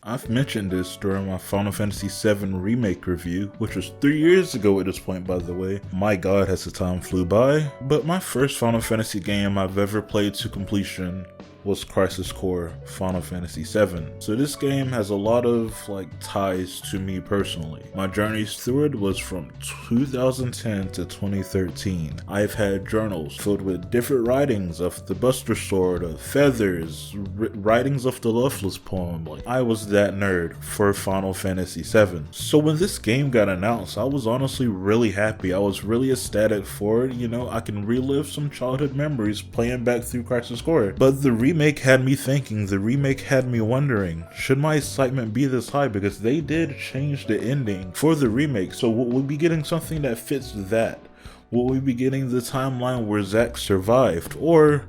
I've mentioned this during my Final Fantasy VII Remake review, which was 3 years ago at this point, by the way. My god, has the time flew by. But my first Final Fantasy game I've ever played to completion was Crisis Core Final Fantasy VII. So this game has a lot of ties to me personally. My journeys through it was from 2010 to 2013. I've had journals filled with different writings of the Buster Sword, of Feathers, writings of the Loveless poem. I was that nerd for Final Fantasy VII. So when this game got announced, I was honestly really happy. I was really ecstatic for it. I can relive some childhood memories playing back through Crisis Core. But the remake had me thinking, the remake had me wondering, should my excitement be this high? Because they did change the ending for the remake, so will we be getting something that fits that? Will we be getting the timeline where Zack survived? Or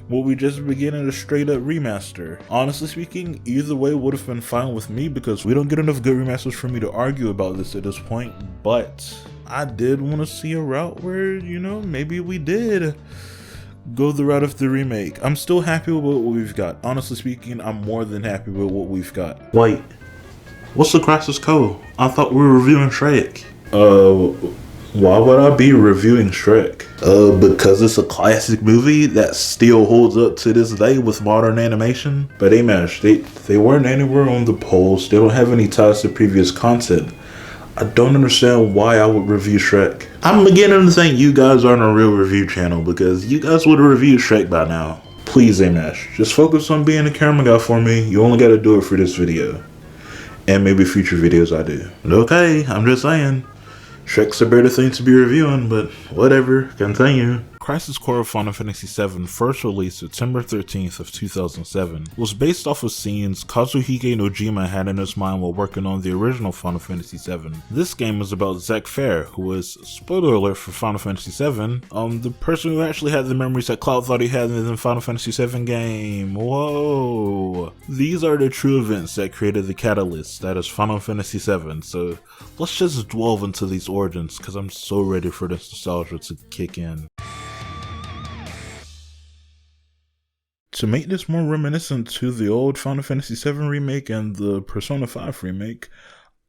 will we just be getting a straight up remaster? Honestly speaking, either way would have been fine with me because we don't get enough good remasters for me to argue about this at this point, but I did want to see a route where, maybe we did go the route of the remake. I'm still happy with what we've got. Honestly speaking, I'm more than happy with what we've got. Wait, what's the Crisis Core? I thought we were reviewing Shrek. Why would I be reviewing Shrek? Because it's a classic movie that still holds up to this day with modern animation. But hey man, they weren't anywhere on the polls. They don't have any ties to previous content. I don't understand why I would review Shrek. I'm beginning to think you guys aren't a real review channel because you guys would have reviewed Shrek by now. Please, Amash, just focus on being a camera guy for me. You only gotta do it for this video. And maybe future videos I do. Okay, I'm just saying. Shrek's a better thing to be reviewing, but whatever, continue. Crisis Core Final Fantasy VII, first released September 13th of 2007, was based off of scenes Kazuhige Nojima had in his mind while working on the original Final Fantasy VII. This game is about Zack Fair, who was, spoiler alert for Final Fantasy VII, the person who actually had the memories that Cloud thought he had in the Final Fantasy VII game. Whoa! These are the true events that created the catalyst that is Final Fantasy VII, so let's just delve into these origins because I'm so ready for this nostalgia to kick in. To make this more reminiscent to the old Final Fantasy VII remake and the Persona 5 remake,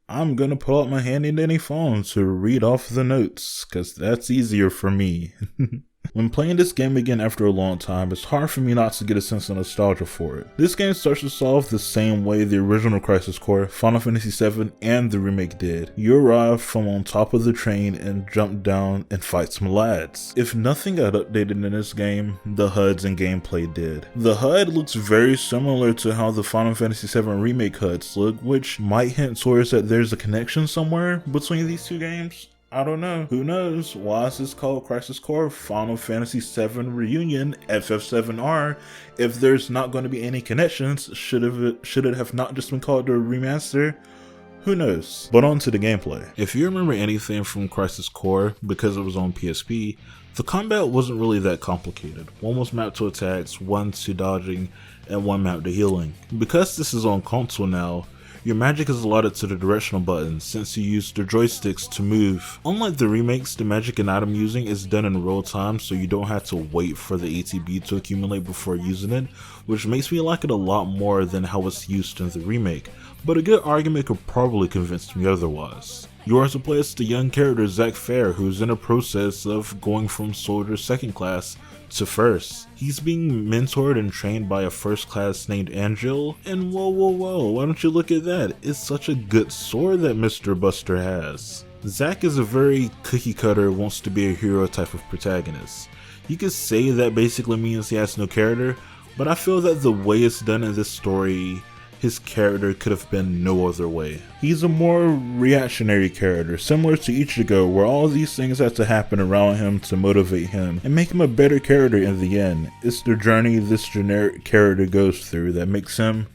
I'm gonna pull out my handy dandy phone to read off the notes, cause that's easier for me. When playing this game again after a long time, it's hard for me not to get a sense of nostalgia for it. This game starts to solve the same way the original Crisis Core, Final Fantasy VII, and the remake did. You arrive from on top of the train and jump down and fight some lads. If nothing got updated in this game, the HUDs and gameplay did. The HUD looks very similar to how the Final Fantasy VII remake HUDs look, which might hint towards that there's a connection somewhere between these two games. I don't know. Who knows? Why is this called Crisis Core Final Fantasy VII Reunion FF7R if there's not going to be any connections? Should it have not just been called a remaster? Who knows? But on to the gameplay. If you remember anything from Crisis Core, because it was on PSP, the combat wasn't really that complicated. One was mapped to attacks, one to dodging, and one mapped to healing. Because this is on console now, your magic is allotted to the directional buttons since you use the joysticks to move. Unlike the remakes, the magic and item using is done in real time, so you don't have to wait for the ATB to accumulate before using it, which makes me like it a lot more than how it's used in the remake, but a good argument could probably convince me otherwise. You are to play as the young character Zack Fair, who's in a process of going from soldier 2nd class to 1st. He's being mentored and trained by a 1st class named Angel, and whoa, why don't you look at that? It's such a good sword that Mr. Buster has. Zack is a very cookie cutter, wants to be a hero type of protagonist. You could say that basically means he has no character, but I feel that the way it's done in this story, his character could have been no other way. He's a more reactionary character, similar to Ichigo, where all of these things have to happen around him to motivate him and make him a better character in the end. It's the journey this generic character goes through that makes him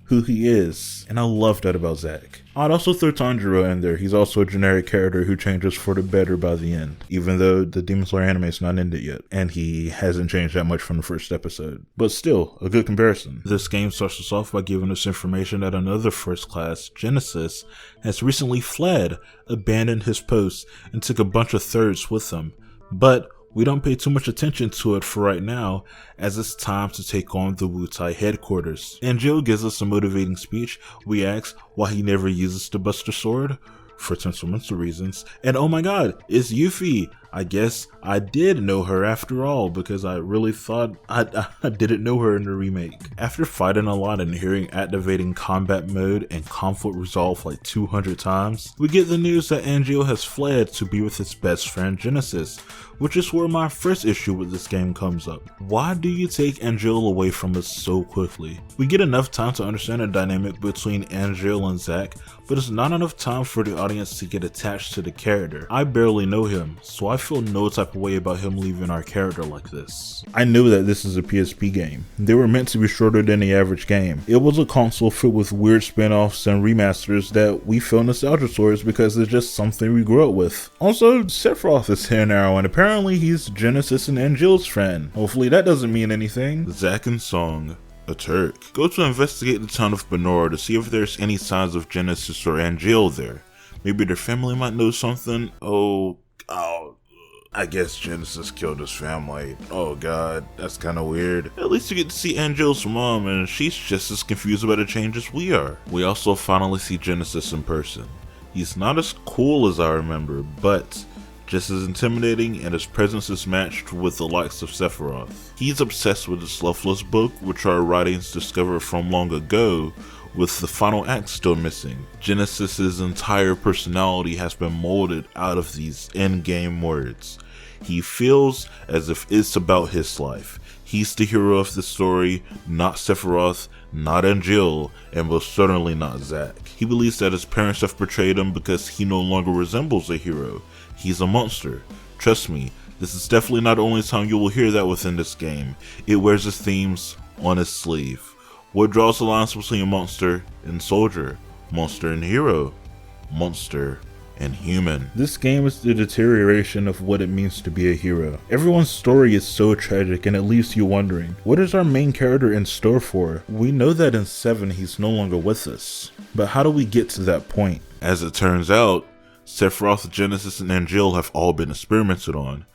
who he is, and I love that about Zack. I'd also throw Tanjiro in there. He's also a generic character who changes for the better by the end, even though the Demon Slayer anime is not ended yet, and he hasn't changed that much from the first episode. But still, a good comparison. This game starts us off by giving us information that another 1st class, Genesis, has recently fled, abandoned his post, and took a bunch of thirds with him. But We don't pay too much attention to it for right now, as it's time to take on the Wutai headquarters. Angel gives us a motivating speech. We ask why he never uses the Buster Sword, for sentimental reasons, and oh my god, it's Yuffie! I guess I did know her after all, because I really thought I didn't know her in the remake. After fighting a lot and hearing activating combat mode and conflict resolve like 200 times, we get the news that Angel has fled to be with his best friend Genesis, which is where my first issue with this game comes up. Why do you take Angel away from us so quickly? We get enough time to understand the dynamic between Angel and Zack, but it's not enough time for the audience to get attached to the character. I barely know him, so I feel no type of way about him leaving our character like this. I knew that this is a PSP game. They were meant to be shorter than the average game. It was a console filled with weird spin-offs and remasters that we feel nostalgia towards because it's just something we grew up with. Also, Sephiroth is here now, and apparently he's Genesis and Angel's friend. Hopefully that doesn't mean anything. Zack and Song, a Turk, go to investigate the town of Benora to see if there's any signs of Genesis or Angel there. Maybe their family might know something. Oh, I guess Genesis killed his family. Oh god, that's kinda weird. At least you get to see Angel's mom, and she's just as confused about the change as we are. We also finally see Genesis in person. He's not as cool as I remember, but just as intimidating, and his presence is matched with the likes of Sephiroth. He's obsessed with the Sloughless book, which are writings discovered from long ago, with the final act still missing. Genesis's entire personality has been molded out of these in-game words. He feels as if it's about his life. He's the hero of the story, not Sephiroth, not Angel, and most certainly not Zack. He believes that his parents have betrayed him because he no longer resembles a hero. He's a monster. Trust me, this is definitely not the only time you will hear that within this game. It wears its themes on its sleeve. What draws the lines between monster and soldier, monster and hero, monster and human? This game is the deterioration of what it means to be a hero. Everyone's story is so tragic, and it leaves you wondering, what is our main character in store for? We know that in 7 he's no longer with us, but how do we get to that point? As it turns out, Sephiroth, Genesis, and Angel have all been experimented on.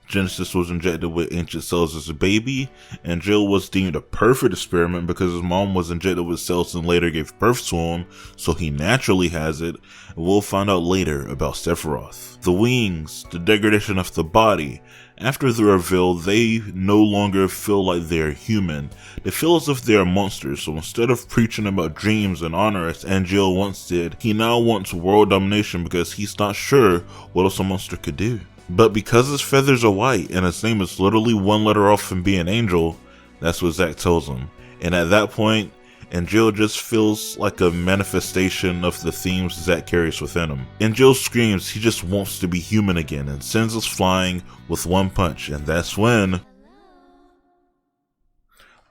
Genesis was injected with ancient cells as a baby. Angel was deemed a perfect experiment because his mom was injected with cells and later gave birth to him, so he naturally has it. And we'll find out later about Sephiroth. The wings, the degradation of the body. After the reveal, they no longer feel like they're human. They feel as if they're monsters, so instead of preaching about dreams and honor as Angel once did, he now wants world domination because he's not sure what else a monster could do. But because his feathers are white and his name is literally one letter off from being Angel, that's what Zack tells him. And at that point, Angel just feels like a manifestation of the themes Zack carries within him. Angel screams he just wants to be human again and sends us flying with one punch, and that's when...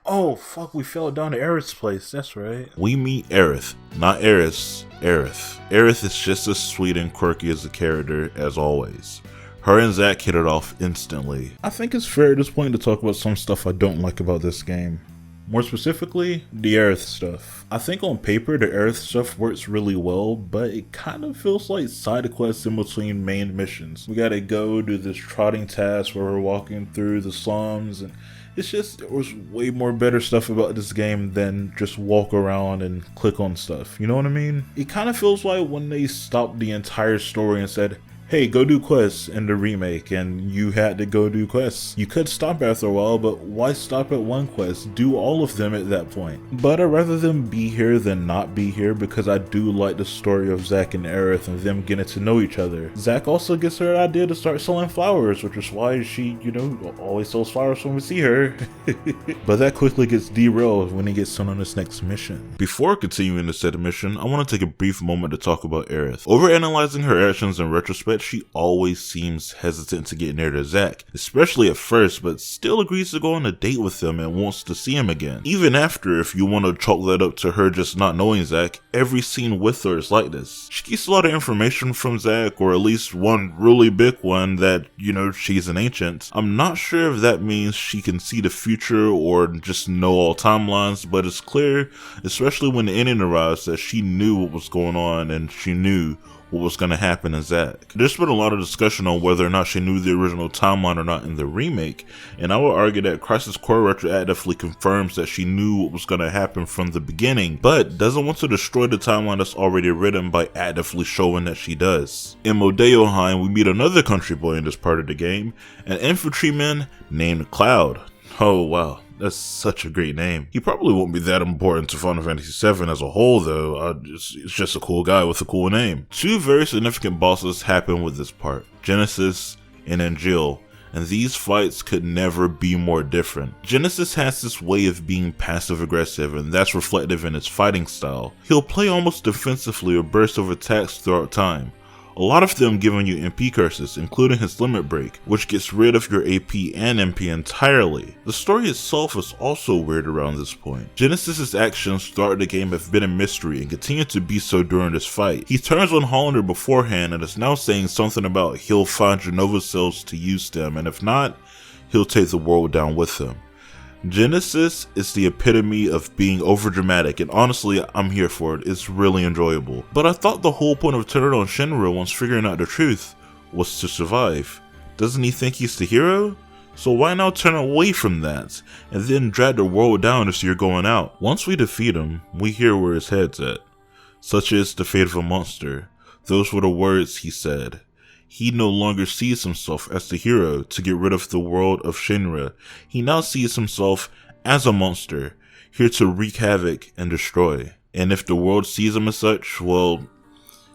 Oh fuck, we fell down to Aerith's place, that's right. We meet Aerith, not Eris, Aerith. Aerith is just as sweet and quirky as a character as always. Her and Zack hit it off instantly. I think it's fair at this point to talk about some stuff I don't like about this game. More specifically, the Aerith stuff. I think on paper the Aerith stuff works really well, but it kind of feels like side quests in between main missions. We gotta go do this trotting task where we're walking through the slums, and it's just, there was way more better stuff about this game than just walk around and click on stuff, you know what I mean? It kind of feels like when they stopped the entire story and said, hey, go do quests in the remake, and you had to go do quests. You could stop after a while, but why stop at one quest? Do all of them at that point. But I'd rather them be here than not be here because I do like the story of Zack and Aerith and them getting to know each other. Zack also gets her idea to start selling flowers, which is why she, always sells flowers when we see her. But that quickly gets derailed when he gets sent on this next mission. Before continuing the said mission, I want to take a brief moment to talk about Aerith. Overanalyzing her actions in retrospect, she always seems hesitant to get near to Zack, especially at first, but still agrees to go on a date with him and wants to see him again. Even after, if you want to chalk that up to her just not knowing Zack, every scene with her is like this. She gets a lot of information from Zack, or at least one really big one that, she's an ancient. I'm not sure if that means she can see the future or just know all timelines, but it's clear, especially when the ending arrives, that she knew what was going on and she knew what was going to happen to Zack. There's been a lot of discussion on whether or not she knew the original timeline or not in the remake, and I would argue that Crisis Core retroactively confirms that she knew what was going to happen from the beginning, but doesn't want to destroy the timeline that's already written by actively showing that she does. In Modeoheim, we meet another country boy in this part of the game, an infantryman named Cloud. Oh wow. That's such a great name. He probably won't be that important to Final Fantasy VII as a whole though, it's just a cool guy with a cool name. Two very significant bosses happen with this part, Genesis and Angel, and these fights could never be more different. Genesis has this way of being passive aggressive, and that's reflective in his fighting style. He'll play almost defensively or burst of attacks throughout time. A lot of them giving you MP curses, including his limit break, which gets rid of your AP and MP entirely. The story itself is also weird around this point. Genesis's actions throughout the game have been a mystery and continue to be so during this fight. He turns on Hollander beforehand and is now saying something about he'll find Genova cells to use them, and if not, he'll take the world down with him. Genesis is the epitome of being overdramatic, and honestly, I'm here for it. It's really enjoyable. But I thought the whole point of turning on Shinra once figuring out the truth was to survive. Doesn't he think he's the hero? So why now turn away from that, and then drag the world down as you're going out? Once we defeat him, we hear where his head's at. Such is the fate of a monster. Those were the words he said. He no longer sees himself as the hero to get rid of the world of Shinra. He now sees himself as a monster, here to wreak havoc and destroy. And if the world sees him as such, well,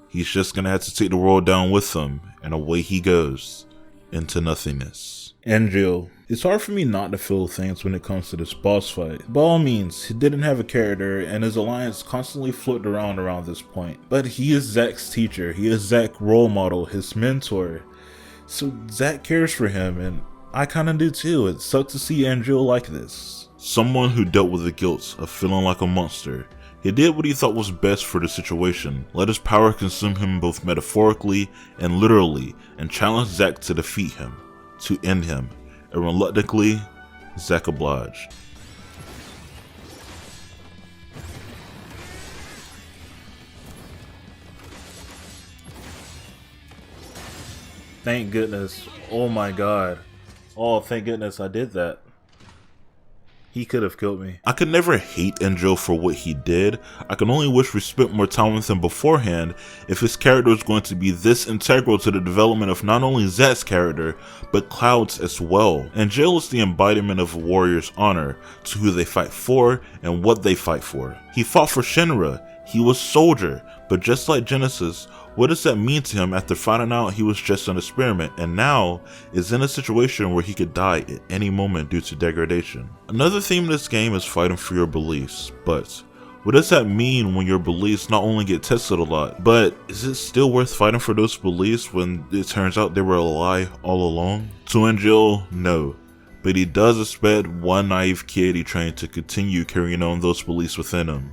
he's just gonna have to take the world down with him, and away he goes, into nothingness. Angel. It's hard for me not to feel things when it comes to this boss fight. By all means, he didn't have a character, and his alliance constantly flipped around this point. But he is Zack's teacher, he is Zack's role model, his mentor. So Zack cares for him, and I kinda do too. It sucks to see Angel like this. Someone who dealt with the guilt of feeling like a monster. He did what he thought was best for the situation, let his power consume him both metaphorically and literally, and challenged Zack to defeat him, to end him. And reluctantly, Zack obliged. Thank goodness. Oh my god. Oh, thank goodness I did that. He could have killed me. I could never hate Angel for what he did. I can only wish we spent more time with him beforehand if his character was going to be this integral to the development of not only Zack's character, but Cloud's as well. Angel is the embodiment of a warrior's honor, to who they fight for and what they fight for. He fought for Shinra. He was soldier, but just like Genesis, what does that mean to him after finding out he was just an experiment and now is in a situation where he could die at any moment due to degradation? Another theme of this game is fighting for your beliefs, but what does that mean when your beliefs not only get tested a lot, but is it still worth fighting for those beliefs when it turns out they were a lie all along? To Angel, no. But he does expect one naive kid he trained to continue carrying on those beliefs within him,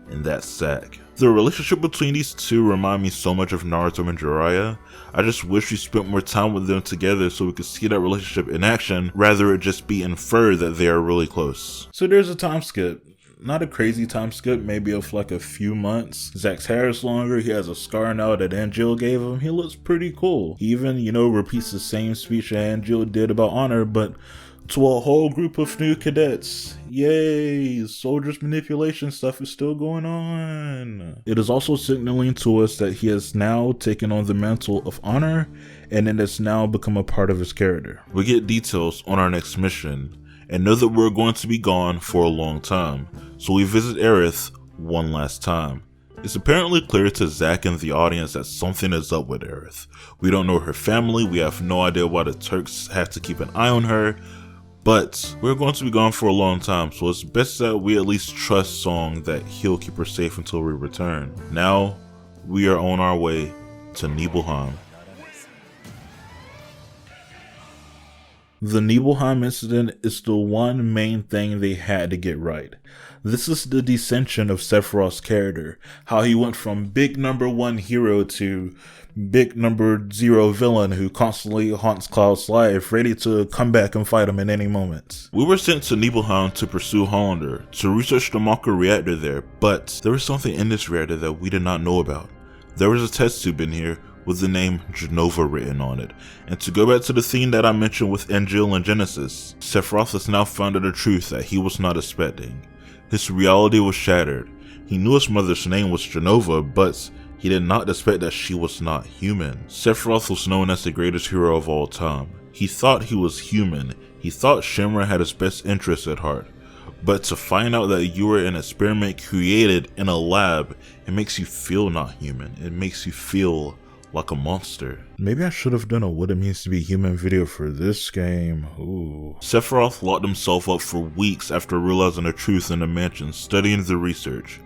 and that's Zack. The relationship between these two remind me so much of Naruto and Jiraiya. I just wish we spent more time with them together so we could see that relationship in action, rather it just be inferred that they are really close. So there's a time skip. Not a crazy time skip, maybe of like a few months. Zack's hair is longer, he has a scar now that Angel gave him, he looks pretty cool. He even, repeats the same speech that Angel did about honor, but to a whole group of new cadets. Yay! Soldiers manipulation stuff is still going on. It is also signaling to us that he has now taken on the mantle of honor, and it has now become a part of his character. We get details on our next mission, and know that we're going to be gone for a long time, so we visit Aerith one last time. It's apparently clear to Zack and the audience that something is up with Aerith. We don't know her family, we have no idea why the Turks have to keep an eye on her, but we're going to be gone for a long time, so it's best that we at least trust Song that he'll keep her safe until we return. Now, we are on our way to Nibelheim. The Nibelheim incident is the one main thing they had to get right. This is the descension of Sephiroth's character, how he went from big number 1 hero to big number 0 villain who constantly haunts Cloud's life, ready to come back and fight him at any moment. We were sent to Nibelheim to pursue Hollander, to research the Mako reactor there, but there was something in this reactor that we did not know about. There was a test tube in here with the name Genova written on it. And to go back to the theme that I mentioned with Angel and Genesis, Sephiroth has now found out a truth that he was not expecting. His reality was shattered. He knew his mother's name was Genova, but he did not expect that she was not human. Sephiroth was known as the greatest hero of all time. He thought he was human. He thought Shinra had his best interests at heart. But to find out that you were an experiment created in a lab, it makes you feel not human. It makes you feel like a monster. Maybe I should have done a what it means to be human video for this game. Ooh. Sephiroth locked himself up for weeks after realizing the truth in the mansion, studying the research,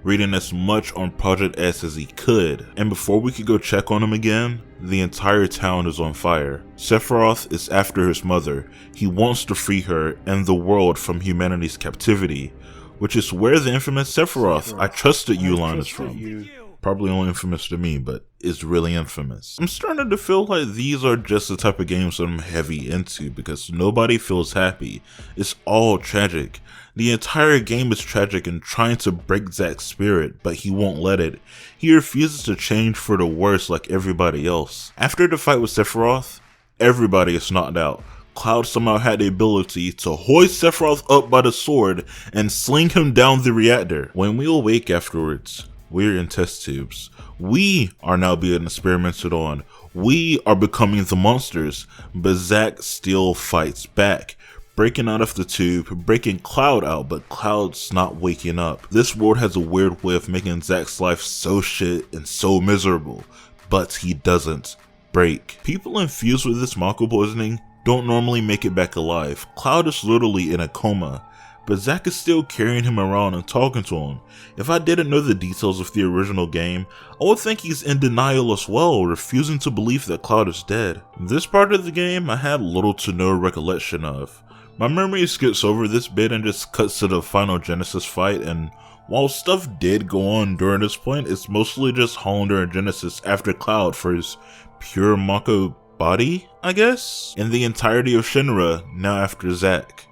reading as much on Project S as he could. And before we could go check on him again, the entire town is on fire. Sephiroth is after his mother. He wants to free her and the world from humanity's captivity, which is where the infamous Sephiroth, I trusted you line is from. Probably only infamous to me, but it's really infamous. I'm starting to feel like these are just the type of games that I'm heavy into because nobody feels happy. It's all tragic. The entire game is tragic and trying to break Zack's spirit, but he won't let it. He refuses to change for the worse like everybody else. After the fight with Sephiroth, everybody is knocked out. Cloud somehow had the ability to hoist Sephiroth up by the sword and sling him down the reactor. When we awake afterwards, we're in test tubes. We are now being experimented on. We are becoming the monsters, but Zack still fights back, breaking out of the tube, breaking Cloud out, but Cloud's not waking up. This world has a weird way of making Zack's life so shit and so miserable, but he doesn't break. People infused with this Mako poisoning don't normally make it back alive. Cloud is literally in a coma, but Zack is still carrying him around and talking to him. If I didn't know the details of the original game, I would think he's in denial as well, refusing to believe that Cloud is dead. This part of the game I had little to no recollection of. My memory skips over this bit and just cuts to the final Genesis fight, and while stuff did go on during this point, it's mostly just Hollander and Genesis after Cloud for his pure Mako body, I guess? And the entirety of Shinra now after Zack.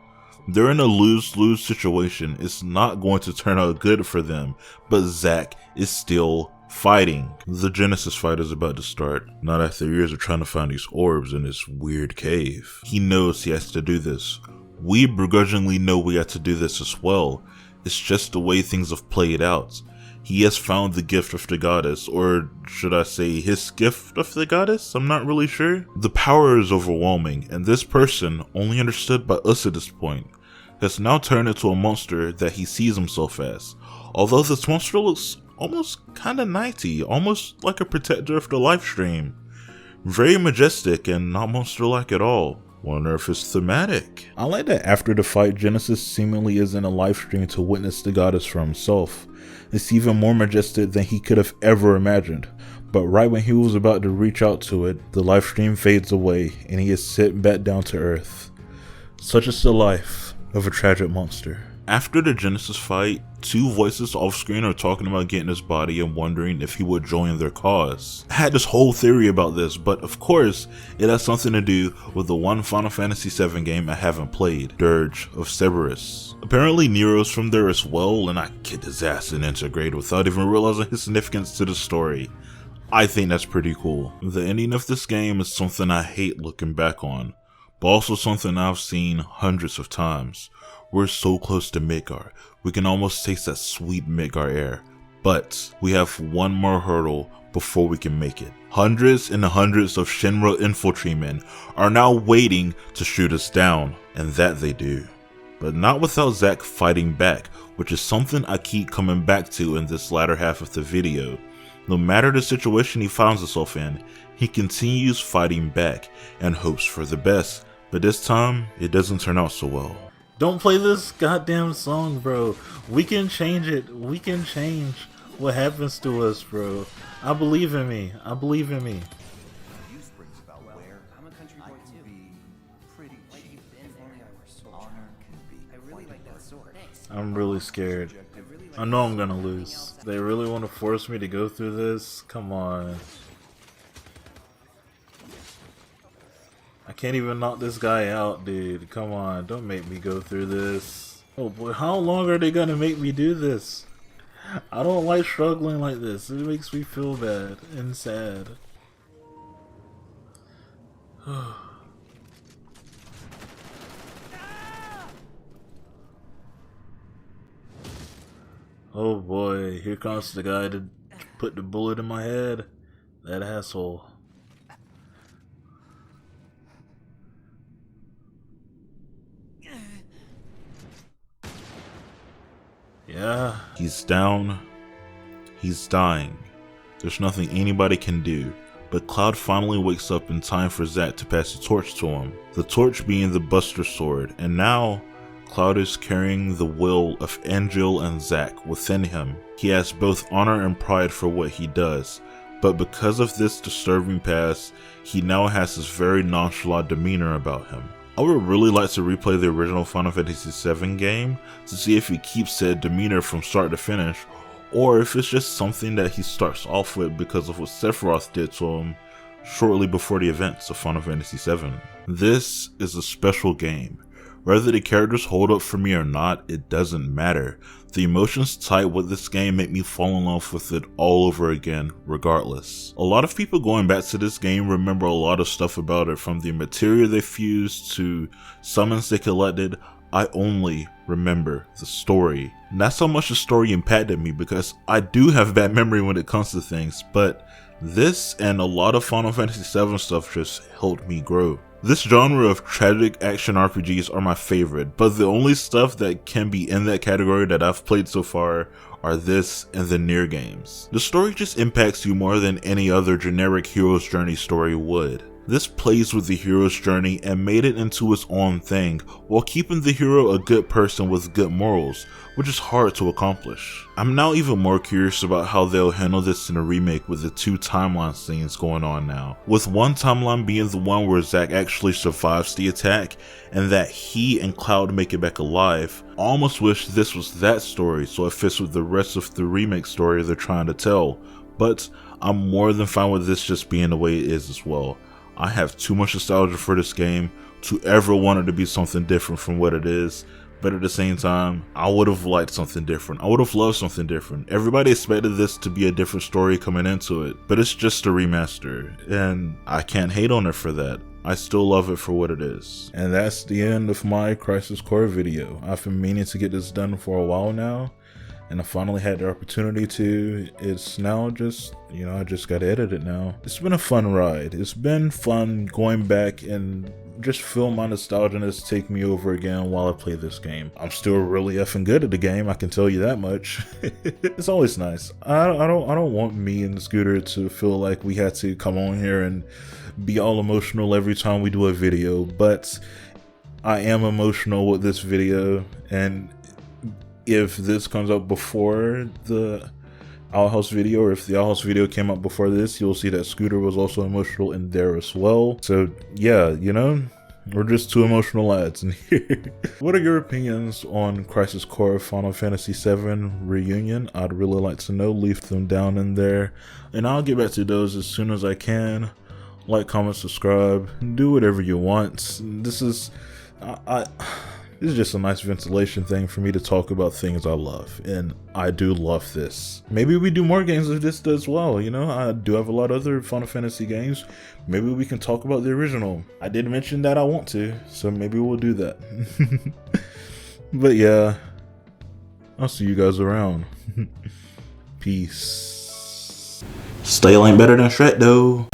They're in a lose-lose situation. It's not going to turn out good for them, but Zack is still fighting. The Genesis fight is about to start, not after years of trying to find these orbs in this weird cave. He knows he has to do this. We begrudgingly know we have to do this as well. It's just the way things have played out. He has found the gift of the goddess, or should I say his gift of the goddess? I'm not really sure. The power is overwhelming, and this person, only understood by us at this point, has now turned into a monster that he sees himself as. Although this monster looks almost kinda knighty, almost like a protector of the live stream. Very majestic and not monster-like at all. Wonder if it's thematic. I like that after the fight, Genesis seemingly is in a live stream to witness the goddess for himself. It's even more majestic than he could have ever imagined. But right when he was about to reach out to it, the live stream fades away and he is sent back down to earth. Such is the life of a tragic monster. After the Genesis fight, two voices off screen are talking about getting his body and wondering if he would join their cause. I had this whole theory about this, but of course, it has something to do with the one Final Fantasy VII game I haven't played, Dirge of Cerberus. Apparently Nero's from there as well, and I kicked his ass in Intergrade without even realizing his significance to the story. I think that's pretty cool. The ending of this game is something I hate looking back on, but also something I've seen hundreds of times. We're so close to Midgar, we can almost taste that sweet Midgar air, but we have one more hurdle before we can make it. Hundreds and hundreds of Shinra infiltreemen are now waiting to shoot us down, and that they do. But not without Zack fighting back, which is something I keep coming back to in this latter half of the video. No matter the situation he finds himself in, he continues fighting back and hopes for the best, but this time, it doesn't turn out so well. Don't play this goddamn song, bro. We can change it. We can change what happens to us, bro. I believe in me. I believe in me. I'm really scared. I know I'm gonna lose. They really want to force me to go through this? Come on. I can't even knock this guy out, dude. Come on, don't make me go through this. Oh boy, how long are they gonna make me do this? I don't like struggling like this. It makes me feel bad and sad. Oh boy, here comes the guy to put the bullet in my head. That asshole. Yeah, he's down. He's dying. There's nothing anybody can do. But Cloud finally wakes up in time for Zack to pass the torch to him. The torch being the Buster Sword, and now Cloud is carrying the will of Angel and Zack within him. He has both honor and pride for what he does, but because of this disturbing past, he now has this very nonchalant demeanor about him. I would really like to replay the original Final Fantasy VII game to see if he keeps said demeanor from start to finish, or if it's just something that he starts off with because of what Sephiroth did to him shortly before the events of Final Fantasy VII. This is a special game. Whether the characters hold up for me or not, it doesn't matter. The emotions tied with this game make me fall in love with it all over again, regardless. A lot of people going back to this game remember a lot of stuff about it, from the material they fused to summons they collected. I only remember the story. And that's how much the story impacted me, because I do have bad memory when it comes to things, but this and a lot of Final Fantasy VII stuff just helped me grow. This genre of tragic action RPGs are my favorite, but the only stuff that can be in that category that I've played so far are this and the Nier games. The story just impacts you more than any other generic hero's journey story would. This plays with the hero's journey and made it into its own thing, while keeping the hero a good person with good morals, which is hard to accomplish. I'm now even more curious about how they'll handle this in a remake with the two timeline scenes going on now. With one timeline being the one where Zack actually survives the attack, and that he and Cloud make it back alive. I almost wish this was that story so it fits with the rest of the remake story they're trying to tell, but I'm more than fine with this just being the way it is as well. I have too much nostalgia for this game to ever want it to be something different from what it is, but at the same time, I would have liked something different. I would have loved something different. Everybody expected this to be a different story coming into it, but it's just a remaster, and I can't hate on it for that. I still love it for what it is. And that's the end of my Crisis Core video. I've been meaning to get this done for a while now, and I finally had the opportunity to. It's now just, I just gotta edit it now. It's been a fun ride. It's been fun going back and just feel my nostalgia take me over again while I play this game. I'm still really effing good at the game, I can tell you that much. It's always nice. I don't want me and Scooter to feel like we had to come on here and be all emotional every time we do a video, but I am emotional with this video, and if this comes out before the Owl House video, or if the Owl House video came out before this, you'll see that Scooter was also emotional in there as well. So yeah, we're just two emotional lads in here. What are your opinions on Crisis Core Final Fantasy VII Reunion? I'd really like to know. Leave them down in there, and I'll get back to those as soon as I can. Like, comment, subscribe, do whatever you want. This is this is just a nice ventilation thing for me to talk about things I love, and I do love this. Maybe we do more games of this as well, I do have a lot of other Final Fantasy games. Maybe we can talk about the original. I did mention that I want to, so maybe we'll do that. But yeah, I'll see you guys around. Peace. Style ain't better than Shrek though.